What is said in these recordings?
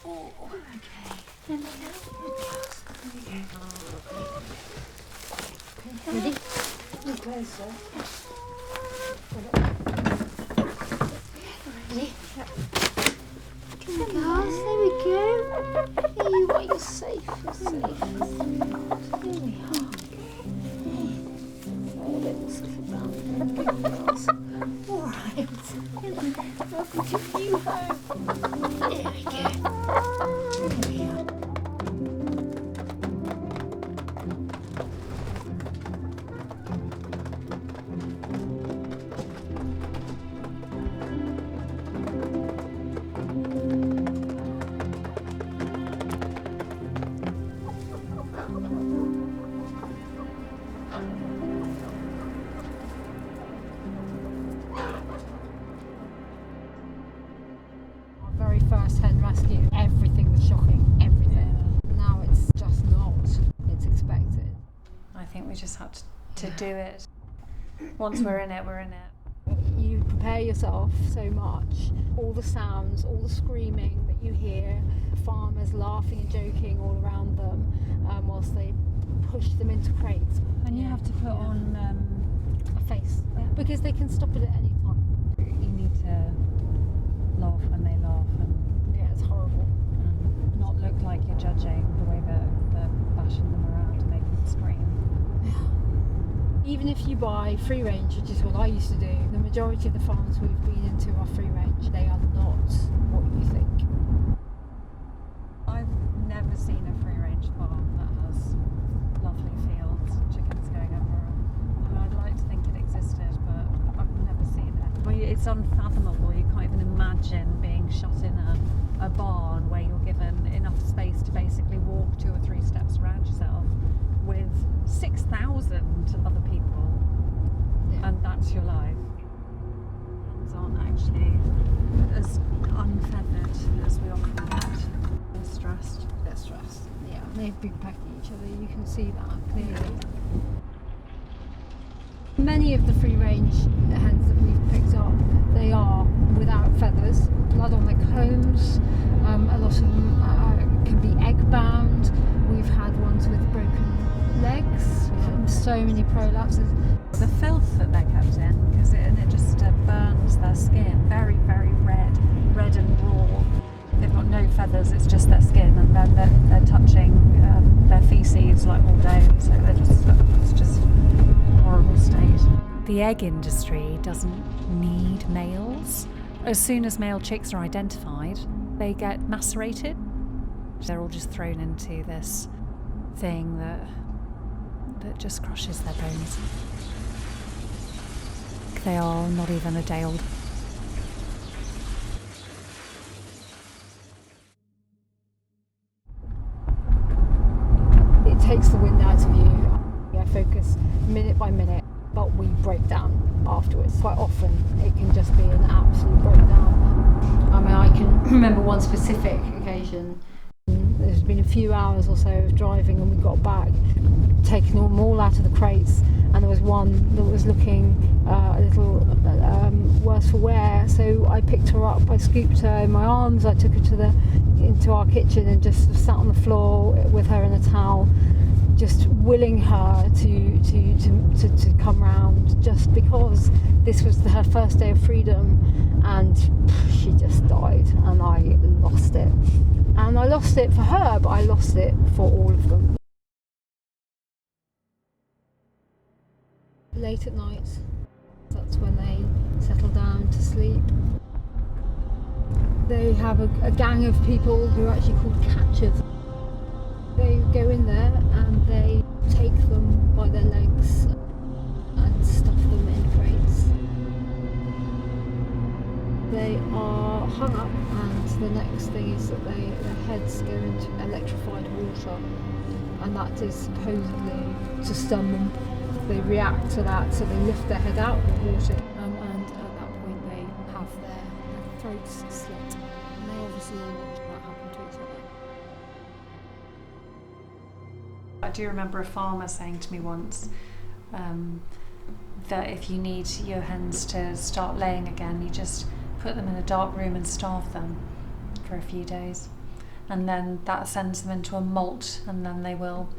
4. Okay. Ready? Get closer. Ready? Come on, girls. There we go. Here you are. You're safe. You're safe. Here we are. Oh, they will slip down. Good girls. All right. Welcome to you home. There we go. There we are. Very first hen rescue, everything was shocking, everything. Now it's just not, it's expected. I think we just had to do it. Once we're in it, we're in it. You prepare yourself so much, all the sounds, all the screaming that you hear, farmers laughing and joking all around them whilst they push them into crates. And you have to put on a face, because they can stop it at any time. You need to laugh when they laugh and Yeah, it's horrible. not look like you're judging the way that they're bashing them around and making them scream. Even if you buy free range, which is what I used to do, the majority of the farms we've been into are free range. They are not what you think. I've never seen a free range farm that has lovely fields and chickens going over them. And I'd like to think it existed, but I've never seen it. I mean, it's unfathomable. You can't even imagine being shut in a barn where you're given enough space to basically walk 2 or 3 steps around yourself with 6,000 other people, and that's your life. Hens aren't actually as unfeathered as we often get. They're stressed. They're stressed. Yeah, they've been pecking each other. You can see that clearly. Many of the free range hens that we've picked up, they are without feathers, blood on their combs. A lot of them can be egg bound. We've had ones with broken legs, so many prolapses. The filth that they're kept in, because it just burns their skin very, very red and raw. They've got no feathers, it's just their skin, and then they're touching their feces like all day, so it's just a horrible state. The egg industry doesn't need males. As soon as male chicks are identified, they get macerated. They're all just thrown into this thing that just crushes their bones. They are not even a day old. It takes the wind out of you. I focus minute by minute, but we break down afterwards. Quite often it can just be an absolute breakdown. I mean, I can remember one specific occasion. There's been a few hours or so of driving and we got back, taking them all out of the crates, and there was one that was looking a little worse for wear, so I picked her up, I scooped her in my arms, I took her into our kitchen and just sat on the floor with her in a towel, just willing her to come round, just because this was her first day of freedom, and she just died and I lost it. And I lost it for her, but I lost it for all of them. Late at night, that's when they settle down to sleep. They have a gang of people who are actually called catchers. They go in there and they take them by their legs and stuff them in crates. They are hung up, and the next thing is that their heads go into electrified water, and that is supposedly to stun them. They react to that, so they lift their head out of the water, and at that point they have their throats slit. And they obviously all watch that happen to each other. I do remember a farmer saying to me once that if you need your hens to start laying again, you just put them in a dark room and starve them for a few days. and then that sends them into a molt, and then they will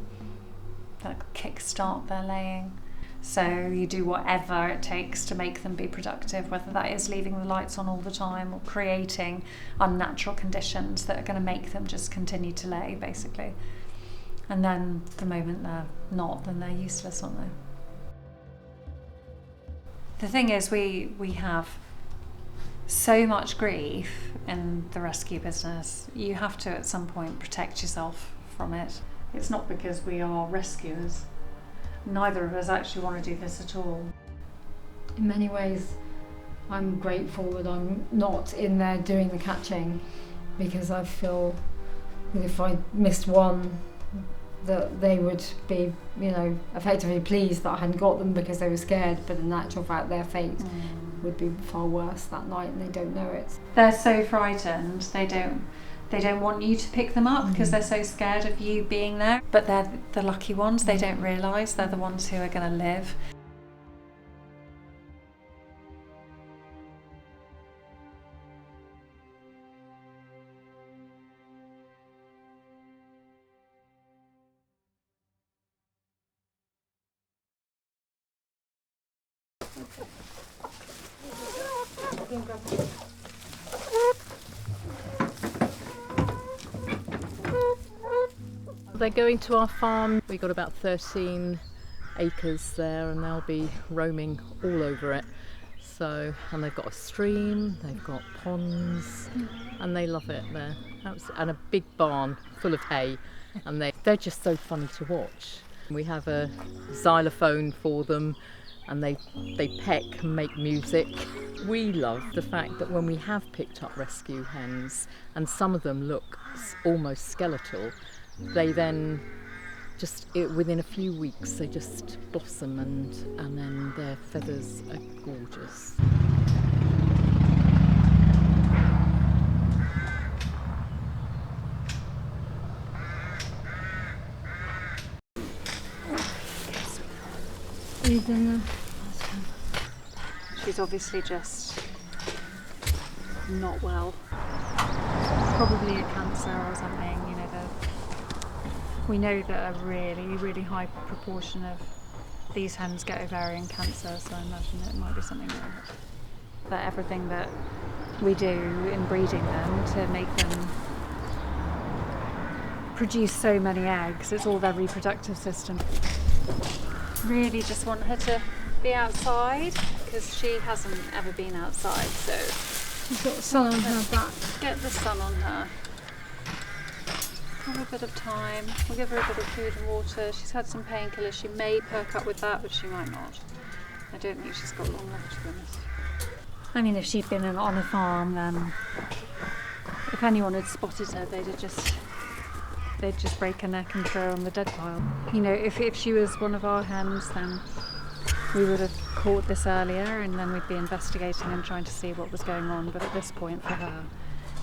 kick-start their laying. So you do whatever it takes to make them be productive, whether that is leaving the lights on all the time or creating unnatural conditions that are going to make them just continue to lay, basically. And then the moment they're not, then they're useless, aren't they? The thing is, we have so much grief in the rescue business. You have to at some point protect yourself from it. It's not because we are rescuers. Neither of us actually want to do this at all. In many ways, I'm grateful that I'm not in there doing the catching, because I feel that if I missed one, that they would be, effectively pleased that I hadn't got them because they were scared, but in actual fact their fate would be far worse that night, and they don't know it. They're so frightened, they don't want you to pick them up because they're so scared of you being there. But they're the lucky ones. They don't realise they're the ones who are going to live. They're going to our farm. We've got about 13 acres there, and they'll be roaming all over it. So, and they've got a stream, they've got ponds, and they love it there. And a big barn full of hay, and they're just so funny to watch. We have a xylophone for them, and they peck and make music. We love the fact that when we have picked up rescue hens, and some of them look almost skeletal, they then within a few weeks they just blossom, and then their feathers are gorgeous. She's obviously just not well. Probably a cancer or something, we know that a really, really high proportion of these hens get ovarian cancer, so I imagine it might be something like that. That everything that we do in breeding them to make them produce so many eggs, it's all their reproductive system. Really just want her to be outside, because she hasn't ever been outside, so She's got the sun on her back. get the sun on her. Have a bit of time. We'll give her a bit of food and water. She's had some painkillers. She may perk up with that, but she might not. I don't think she's got long left, to be honest. I mean, if she'd been on a farm, then if anyone had spotted her, they'd just break her neck and throw her on the dead pile. If she was one of our hens, then we would have caught this earlier, and then we'd be investigating and trying to see what was going on. But at this point, for her,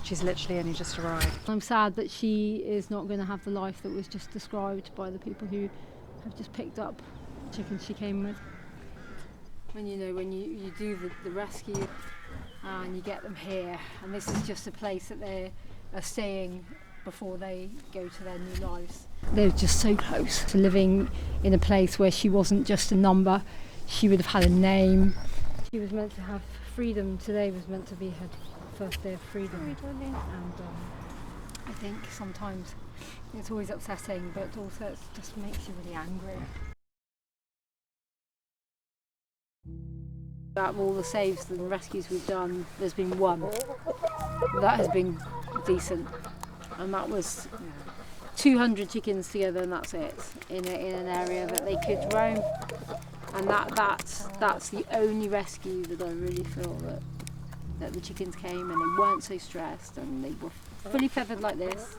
she's literally only just arrived. I'm sad that she is not going to have the life that was just described by the people who have just picked up the chickens she came with. When you do the rescue and you get them here, and this is just a place that they are staying before they go to their new lives. They're just so close to living in a place where she wasn't just a number. She would have had a name. She was meant to have freedom. Today was meant to be her first day of freedom. And I think sometimes it's always upsetting, but also it just makes you really angry. Out of all the saves and rescues we've done, there's been one that has been decent, and that was 200 chickens together, and that's it, in an area that they could roam. And that's the only rescue that I really feel that the chickens came and they weren't so stressed and they were fully feathered like this.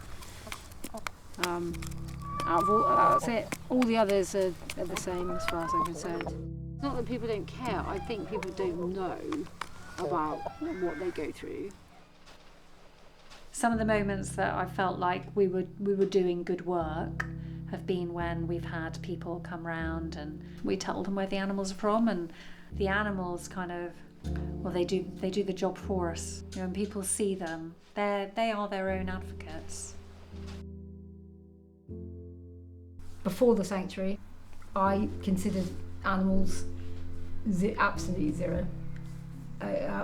That's it. All the others are the same as far as I'm concerned. It's not that people don't care, I think people don't know about what they go through. Some of the moments that I felt like we were doing good work have been when we've had people come round and we tell them where the animals are from, and the animals they do the job for us. When people see them, they are their own advocates. Before the sanctuary, I considered animals absolutely zero.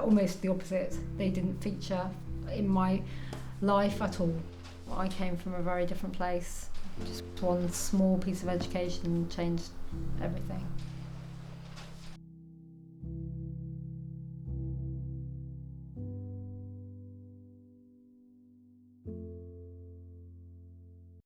Almost the opposite. They didn't feature in my life at all. I came from a very different place. Just one small piece of education changed everything.